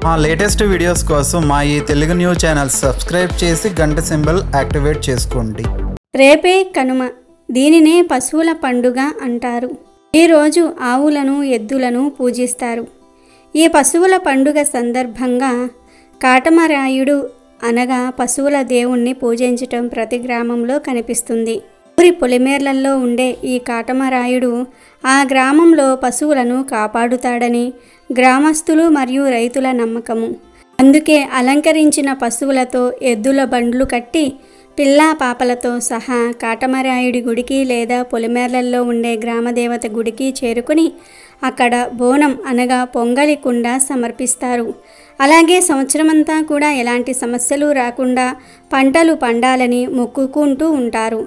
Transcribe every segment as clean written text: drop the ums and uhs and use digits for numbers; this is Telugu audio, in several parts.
మా లేటెస్ట్ వీడియోస్ కోసం మా ఈ తెలుగు న్యూస్ ఛానల్ సబ్స్క్రైబ్ చేసి గంట సింబల్ యాక్టివేట్ చేసుకోండి. రేపే కనుమ. దీనినే పశువుల పండుగ అంటారు. ఈరోజు ఆవులను ఎద్దులను పూజిస్తారు. ఈ పశువుల పండుగ సందర్భంగా కాటమరాయుడు అనగా పశువుల దేవుణ్ణి పూజించటం ప్రతి గ్రామంలో కనిపిస్తుంది. ఊరి పొలిమేర్లలో ఉండే ఈ కాటమరాయుడు ఆ గ్రామంలో పశువులను కాపాడుతాడని గ్రామస్తులు మరియు రైతుల నమ్మకము. అందుకే అలంకరించిన పశువులతో ఎద్దుల బండ్లు కట్టి పిల్లా పాపలతో సహా కాటమరాయుడి గుడికి లేదా పొలిమేర్లలో ఉండే గ్రామదేవత గుడికి చేరుకుని అక్కడ బోనం అనగా పొంగలి కుండ సమర్పిస్తారు. అలాగే సంవత్సరమంతా కూడా ఎలాంటి సమస్యలు రాకుండా పంటలు పండాలని మొక్కుకుంటూ ఉంటారు.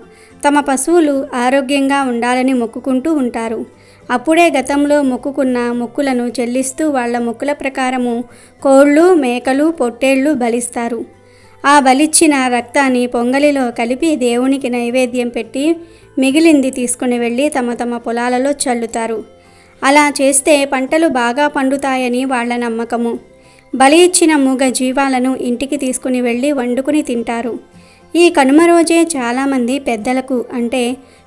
తమ పశువులు ఆరోగ్యంగా ఉండాలని మొక్కుకుంటూ ఉంటారు. అప్పుడే గతంలో మొక్కుకున్న మొక్కులను చెల్లిస్తూ వాళ్ళ మొక్కుల ప్రకారము కోళ్ళు, మేకలు, పొట్టేళ్ళు బలిస్తారు. ఆ బలిచ్చిన రక్తాన్ని పొంగలిలో కలిపి దేవునికి నైవేద్యం పెట్టి మిగిలింది తీసుకుని వెళ్ళి తమ తమ పొలాలలో చల్లుతారు. అలా చేస్తే పంటలు బాగా పండుతాయని వాళ్ళ నమ్మకము. బలి ఇచ్చిన మూగ జీవాలను ఇంటికి తీసుకుని వెళ్ళి వండుకుని తింటారు. ఈ కనుమ రోజే చాలామంది పెద్దలకు అంటే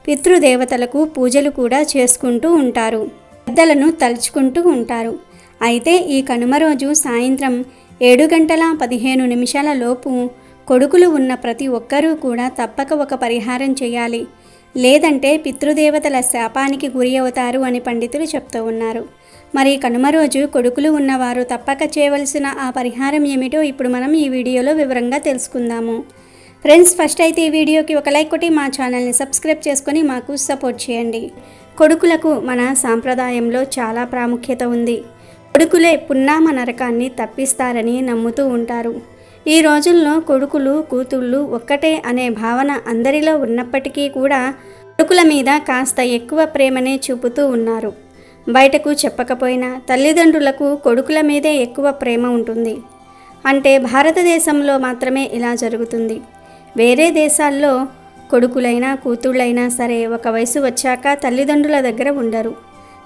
పితృదేవతలకు పూజలు కూడా చేసుకుంటూ ఉంటారు. పెద్దలను తలుచుకుంటూ ఉంటారు. అయితే ఈ కనుమ రోజు సాయంత్రం 7:15 లోపు కొడుకులు ఉన్న ప్రతి ఒక్కరూ కూడా తప్పక ఒక పరిహారం చేయాలి. లేదంటే పితృదేవతల శాపానికి గురి అవుతారు అని పండితులు చెప్తూ ఉన్నారు. మరి కనుమ రోజు కొడుకులు ఉన్నవారు తప్పక చేయవలసిన ఆ పరిహారం ఏమిటో ఇప్పుడు మనం ఈ వీడియోలో వివరంగా తెలుసుకుందాము. ఫ్రెండ్స్, ఫస్ట్ అయితే ఈ వీడియోకి ఒక లైక్ కొట్టి మా ఛానల్ని సబ్స్క్రైబ్ చేసుకొని మాకు సపోర్ట్ చేయండి. కొడుకులకు మన సాంప్రదాయంలో చాలా ప్రాముఖ్యత ఉంది. కొడుకులే పున్నామ నరకాన్ని తప్పిస్తారని నమ్ముతూ ఉంటారు. ఈ రోజుల్లో కొడుకులు కూతుళ్ళు ఒక్కటే అనే భావన అందరిలో ఉన్నప్పటికీ కూడా కొడుకుల మీద కాస్త ఎక్కువ ప్రేమనే చూపుతూ ఉన్నారు. బయటకు చెప్పకపోయినా తల్లిదండ్రులకు కొడుకుల మీదే ఎక్కువ ప్రేమ ఉంటుంది. అంటే భారతదేశంలో మాత్రమే ఇలా జరుగుతుంది. వేరే దేశాల్లో కొడుకులైనా కూతుళ్ళైనా సరే ఒక వయసు వచ్చాక తల్లిదండ్రుల దగ్గర ఉండరు,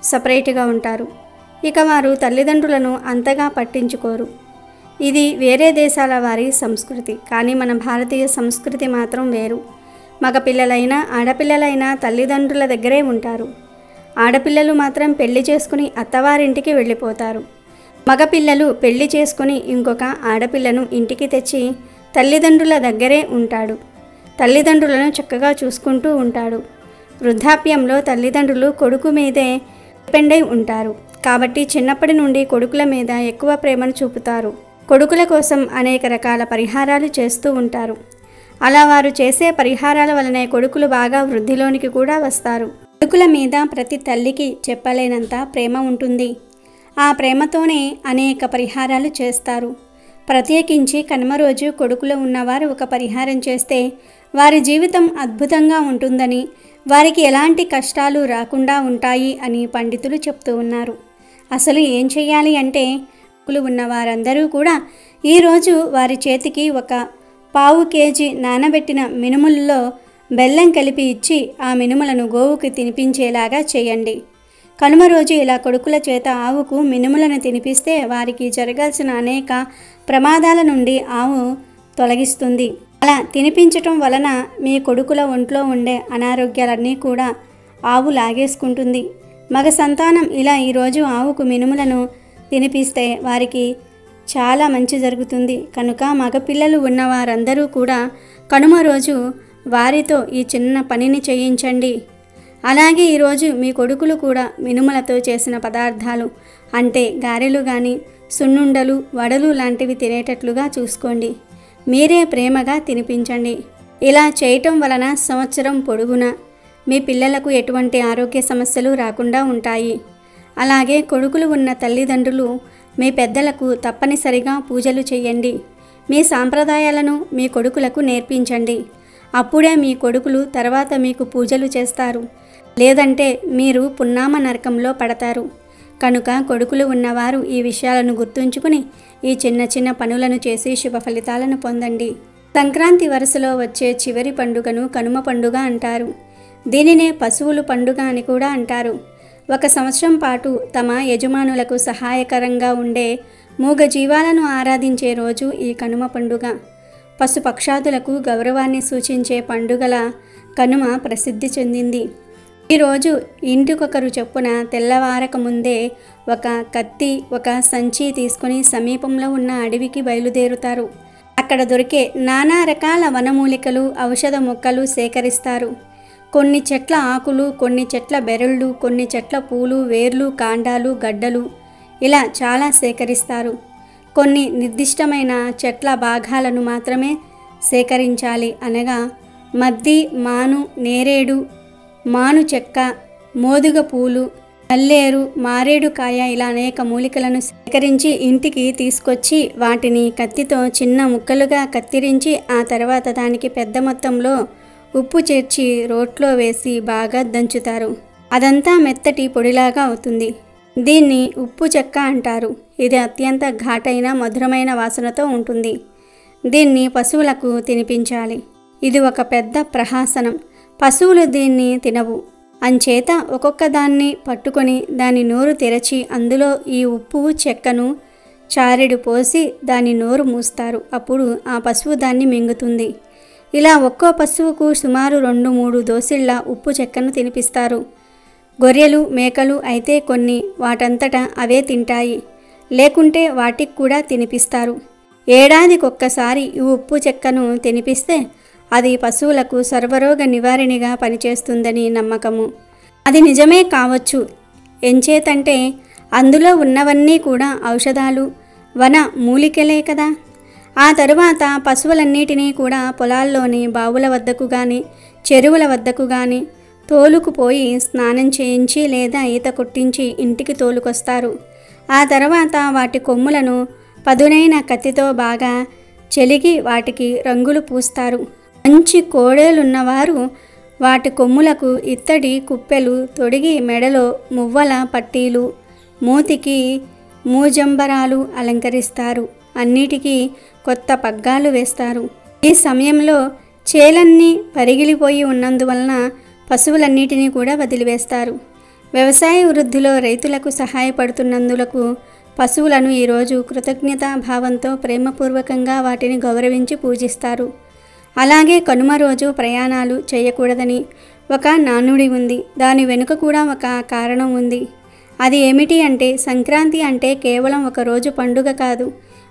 సపరేట్గా ఉంటారు. ఇక వారు తల్లిదండ్రులను అంతగా పట్టించుకోరు. ఇది వేరే దేశాల వారి సంస్కృతి. కానీ మన భారతీయ సంస్కృతి మాత్రం వేరు. మగపిల్లలైనా ఆడపిల్లలైనా తల్లిదండ్రుల దగ్గరే ఉంటారు. ఆడపిల్లలు మాత్రం పెళ్లి చేసుకుని అత్తవారింటికి వెళ్ళిపోతారు. మగపిల్లలు పెళ్లి చేసుకుని ఇంకొక ఆడపిల్లను ఇంటికి తెచ్చి తల్లిదండ్రుల దగ్గరే ఉంటాడు. తల్లిదండ్రులను చక్కగా చూసుకుంటూ ఉంటాడు. వృద్ధాప్యంలో తల్లిదండ్రులు కొడుకు మీదే డిపెండ్ అయి ఉంటారు. కాబట్టి చిన్నప్పటి నుండి కొడుకుల మీద ఎక్కువ ప్రేమను చూపుతారు. కొడుకుల కోసం అనేక రకాల పరిహారాలు చేస్తూ ఉంటారు. అలా వారు చేసే పరిహారాల వలనే కొడుకులు బాగా వృద్ధిలోనికి కూడా వస్తారు. కొడుకుల మీద ప్రతి తల్లికి చెప్పలేనంత ప్రేమ ఉంటుంది. ఆ ప్రేమతోనే అనేక పరిహారాలు చేస్తారు. ప్రత్యేకించి కనుమ రోజు కొడుకులు ఉన్నవారు ఒక పరిహారం చేస్తే వారి జీవితం అద్భుతంగా ఉంటుందని, వారికి ఎలాంటి కష్టాలు రాకుండా ఉంటాయి అని పండితులు చెప్తూ ఉన్నారు. అసలు ఏం చెయ్యాలి అంటే కొడుకులు ఉన్నవారందరూ కూడా ఈరోజు వారి చేతికి ఒక 1/4 కేజీ నానబెట్టిన మినుముల్లో బెల్లం కలిపి ఇచ్చి ఆ మినుములను గోవుకి తినిపించేలాగా చేయండి. కనుమ రోజు ఇలా కొడుకుల చేత ఆవుకు మినుములను తినిపిస్తే వారికి జరగాల్సిన అనేక ప్రమాదాల నుండి ఆవు తొలగిస్తుంది. అలా తినిపించటం వలన మీ కొడుకుల ఒంట్లో ఉండే అనారోగ్యాలన్నీ కూడా ఆవు లాగేసుకుంటుంది. మగ సంతానం ఇలా ఈరోజు ఆవుకు మినుములను తినిపిస్తే వారికి చాలా మంచి జరుగుతుంది. కనుక మగపిల్లలు ఉన్నవారందరూ కూడా కనుమ రోజు వారితో ఈ చిన్న పనిని చేయించండి. అలాగే ఈరోజు మీ కొడుకులు కూడా మినుములతో చేసిన పదార్థాలు అంటే గారెలు కానీ సున్నుండలు, వడలు లాంటివి తినేటట్లుగా చూసుకోండి. మీరే ప్రేమగా తినిపించండి. ఇలా చేయటం వలన సంవత్సరం పొడుగునా మీ పిల్లలకు ఎటువంటి ఆరోగ్య సమస్యలు రాకుండా ఉంటాయి. అలాగే కొడుకులు ఉన్న తల్లిదండ్రులు మీ పెద్దలకు తప్పనిసరిగా పూజలు చేయండి. మీ సాంప్రదాయాలను మీ కొడుకులకు నేర్పించండి. అప్పుడే మీ కొడుకులు తర్వాత మీకు పూజలు చేస్తారు. లేదంటే మీరు పున్నామ నరకంలో పడతారు. కనుక కొడుకులు ఉన్నవారు ఈ విషయాలను గుర్తుంచుకుని ఈ చిన్న చిన్న పనులను చేసి శుభ ఫలితాలను పొందండి. సంక్రాంతి వరుసలో వచ్చే చివరి పండుగను కనుమ పండుగ అంటారు. దీనినే పశువుల పండుగ అని కూడా అంటారు. ఒక సంవత్సరం పాటు తమ యజమానులకు సహాయకరంగా ఉండే మూగ జీవాలను ఆరాధించే రోజు ఈ కనుమ పండుగ. పశుపక్షాదులకు గౌరవాన్ని సూచించే పండుగల కనుమ ప్రసిద్ధి చెందింది. ఈరోజు ఇంటికొకరు చొప్పున తెల్లవారక ముందే ఒక కత్తి, ఒక సంచి తీసుకుని సమీపంలో ఉన్న అడవికి బయలుదేరుతారు. అక్కడ దొరికే నానా రకాల వనమూలికలు, ఔషధ మొక్కలు సేకరిస్తారు. కొన్ని చెట్ల ఆకులు, కొన్ని చెట్ల బెరళ్ళు, కొన్ని చెట్ల పూలు, వేర్లు, కాండాలు, గడ్డలు ఇలా చాలా సేకరిస్తారు. కొన్ని నిర్దిష్టమైన చెట్ల భాగాలను మాత్రమే సేకరించాలి. అనగా మద్ది, మాను, నేరేడు, మాను చెక్క, మోదుగ పూలు, నల్లేరు, మారేడు కాయ ఇలా అనేక మూలికలను సేకరించి ఇంటికి తీసుకొచ్చి వాటిని కత్తితో చిన్న ముక్కలుగా కత్తిరించి ఆ తర్వాత దానికి పెద్ద మొత్తంలో ఉప్పు చేర్చి రోట్లో వేసి బాగా దంచుతారు. అదంతా మెత్తటి పొడిలాగా అవుతుంది. దీన్ని ఉప్పు చెక్క అంటారు. ఇది అత్యంత ఘాటైన మధురమైన వాసనతో ఉంటుంది. దీన్ని పశువులకు తినిపించాలి. ఇది ఒక పెద్ద ప్రహసనం. పశువులు దీన్ని తినవు. అంచేత ఒక్కొక్క దాన్ని పట్టుకొని దాని నోరు తెరచి అందులో ఈ ఉప్పు చెక్కను చారెడు పోసి దాని నోరు మూస్తారు. అప్పుడు ఆ పశువు దాన్ని మింగుతుంది. ఇలా ఒక్కో పశువుకు సుమారు 2-3 దోసిళ్ల ఉప్పు చెక్కను తినిపిస్తారు. గొర్రెలు, మేకలు అయితే కొన్ని వాటంతటా అవే తింటాయి. లేకుంటే వాటికి కూడా తినిపిస్తారు. ఏడాదికొక్కసారి ఈ ఉప్పు చెక్కను తినిపిస్తే అది పశువులకు సర్వరోగ నివారణగా పనిచేస్తుందని నమ్మకము. అది నిజమే కావచ్చు. ఎంచేతంటే అందులో ఉన్నవన్నీ కూడా ఔషధాలు, వన మూలికలే కదా. ఆ తరువాత పశువులన్నిటినీ కూడా పొలాల్లోని బావుల వద్దకు కానీ, చెరువుల వద్దకు కానీ తోలుకుపోయి స్నానం చేయించి లేదా ఈత కొట్టించి ఇంటికి తోలుకొస్తారు. ఆ తర్వాత వాటి కొమ్ములను పదునైన కత్తితో బాగా చెలిగి వాటికి రంగులు పూస్తారు. మంచి కోడేలున్నవారు వాటి కొమ్ములకు ఇత్తడి కుప్పెలు తొడిగి మెడలో మువ్వల పట్టీలు, మూతికి మూజంబరాలు అలంకరిస్తారు. అన్నిటికీ కొత్త పగ్గాలు వేస్తారు. ఈ సమయంలో చేలన్నీ పరిగిలిపోయి ఉన్నందువలన పశువులన్నిటినీ కూడా వదిలివేస్తారు. వ్యవసాయ వృద్ధిలో రైతులకు సహాయపడుతున్నందులకు పశువులను ఈరోజు కృతజ్ఞతా భావంతో ప్రేమపూర్వకంగా వాటిని గౌరవించి పూజిస్తారు. అలాగే కనుమ రోజు ప్రయాణాలు చేయకూడదని ఒక నానుడి ఉంది. దాని వెనుక కూడా ఒక కారణం ఉంది. అది ఏమిటి అంటే సంక్రాంతి అంటే కేవలం ఒక రోజు పండుగ కాదు.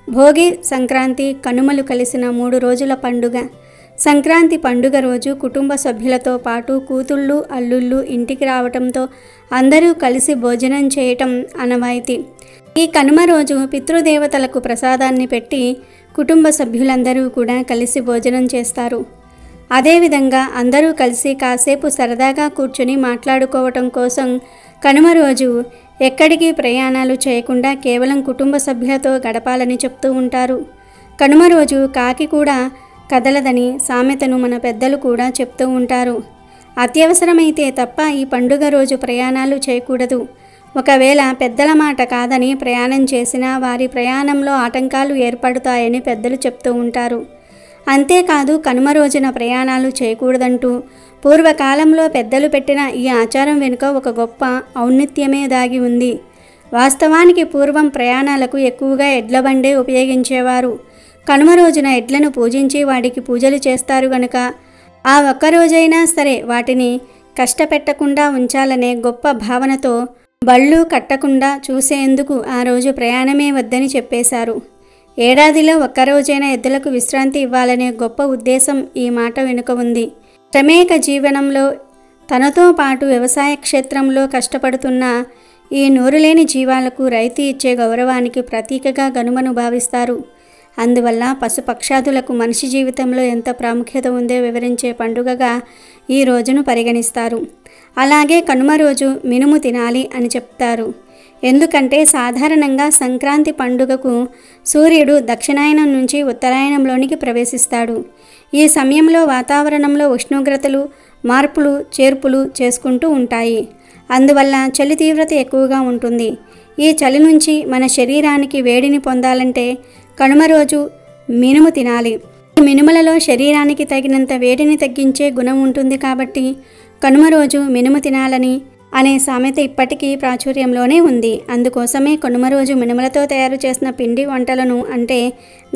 భోగి, సంక్రాంతి, కనుమలు కలిసిన 3 రోజుల పండుగ. సంక్రాంతి పండుగ రోజు కుటుంబ సభ్యులతో పాటు కూతుళ్ళు, అల్లుళ్ళు ఇంటికి రావటంతో అందరూ కలిసి భోజనం చేయటం ఆనవాయితీ. ఈ కనుమ రోజు పితృదేవతలకు ప్రసాదాన్ని పెట్టి కుటుంబ సభ్యులందరూ కూడా కలిసి భోజనం చేస్తారు. అదేవిధంగా అందరూ కలిసి కాసేపు సరదాగా కూర్చొని మాట్లాడుకోవటం కోసం కనుమ రోజు ఎక్కడికి ప్రయాణాలు చేయకుండా కేవలం కుటుంబ సభ్యులతో గడపాలని చెప్తూ ఉంటారు. కనుమ రోజు కాకి కూడా కదలదని సామెతను మన పెద్దలు కూడా చెప్తూ ఉంటారు. అత్యవసరమైతే తప్ప ఈ పండుగ రోజు ప్రయాణాలు చేయకూడదు. ఒకవేళ పెద్దల మాట కాదని ప్రయాణం చేసినా వారి ప్రయాణంలో ఆటంకాలు ఏర్పడతాయని పెద్దలు చెప్తూ ఉంటారు. అంతేకాదు కనుమ రోజున ప్రయాణాలు చేయకూడదంటూ పూర్వకాలంలో పెద్దలు పెట్టిన ఈ ఆచారం వెనుక ఒక గొప్ప ఔన్నత్యమే దాగి ఉంది. వాస్తవానికి పూర్వం ప్రయాణాలకు ఎక్కువగా ఎడ్ల బండే ఉపయోగించేవారు. కనుమ రోజున ఎడ్లను పూజించి వాటికి పూజలు చేస్తారు గనుక ఆ ఒక్కరోజైనా సరే వాటిని కష్టపెట్టకుండా ఉంచాలనే గొప్ప భావనతో బళ్ళు కట్టకుండా చూసేందుకు ఆ రోజు ప్రయాణమే వద్దని చెప్పేశారు. ఏడాదిలో ఒక్కరోజైనా ఎద్దులకు విశ్రాంతి ఇవ్వాలనే గొప్ప ఉద్దేశం ఈ మాట వెనుక ఉంది. శ్రమేక జీవనంలో తనతో పాటు వ్యవసాయ క్షేత్రంలో కష్టపడుతున్న ఈ నోరులేని జీవాలకు రైతు ఇచ్చే గౌరవానికి ప్రతీకగా కనుమను భావిస్తారు. అందువల్ల పశుపక్షాదులకు మనిషి జీవితంలో ఎంత ప్రాముఖ్యత ఉందో వివరించే పండుగగా ఈ రోజును పరిగణిస్తారు. అలాగే కనుమ రోజు మినుము తినాలి అని చెప్తారు. ఎందుకంటే సాధారణంగా సంక్రాంతి పండుగకు సూర్యుడు దక్షిణాయనం నుంచి ఉత్తరాయణంలోనికి ప్రవేశిస్తాడు. ఈ సమయంలో వాతావరణంలో ఉష్ణోగ్రతలు మార్పులు చేర్పులు చేసుకుంటూ ఉంటాయి. అందువల్ల చలి తీవ్రత ఎక్కువగా ఉంటుంది. ఈ చలి నుంచి మన శరీరానికి వేడిని పొందాలంటే కనుమ రోజు మినుము తినాలి. ఈ మినుములలో శరీరానికి తగినంత వేడిని తగ్గించే గుణం ఉంటుంది కాబట్టి కనుమ రోజు మినుము తినాలని అనే సామెత ఇప్పటికీ ప్రాచుర్యంలోనే ఉంది. అందుకోసమే కనుమ రోజు మినుములతో తయారు చేసిన పిండి వంటలను అంటే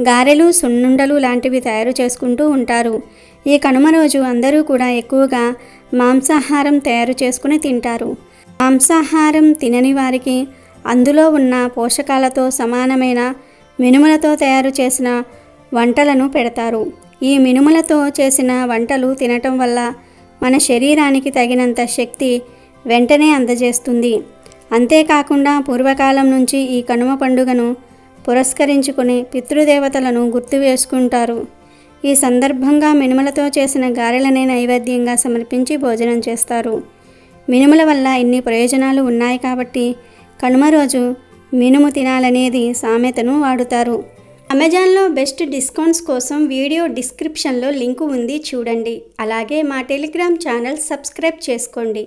గారెలు, సున్నుండలు లాంటివి తయారు చేసుకుంటూ ఉంటారు. ఈ కనుమ రోజు అందరూ కూడా ఎక్కువగా మాంసాహారం తయారు చేసుకుని తింటారు. మాంసాహారం తినని వారికి అందులో ఉన్న పోషకాలతో సమానమైన మినుములతో తయారు చేసిన వంటలను పెడతారు. ఈ మినుములతో చేసిన వంటలు తినటం వల్ల మన శరీరానికి తగినంత శక్తి వెంటనే అందజేస్తుంది. అంతేకాకుండా పూర్వకాలం నుంచి ఈ కనుమ పండుగను పురస్కరించుకుని పితృదేవతలను గుర్తు వేసుకుంటారు. ఈ సందర్భంగా మినుములతో చేసిన గారెలనే నైవేద్యంగా సమర్పించి భోజనం చేస్తారు. మినుముల వల్ల ఇన్ని ప్రయోజనాలు ఉన్నాయి కాబట్టి కనుమ రోజు మినుము తినాలనేది సామెతను వాడుతారు. అమెజాన్లో బెస్ట్ డిస్కౌంట్స్ కోసం వీడియో డిస్క్రిప్షన్లో లింకు ఉంది, చూడండి. అలాగే మా టెలిగ్రామ్ ఛానల్ సబ్స్క్రైబ్ చేసుకోండి.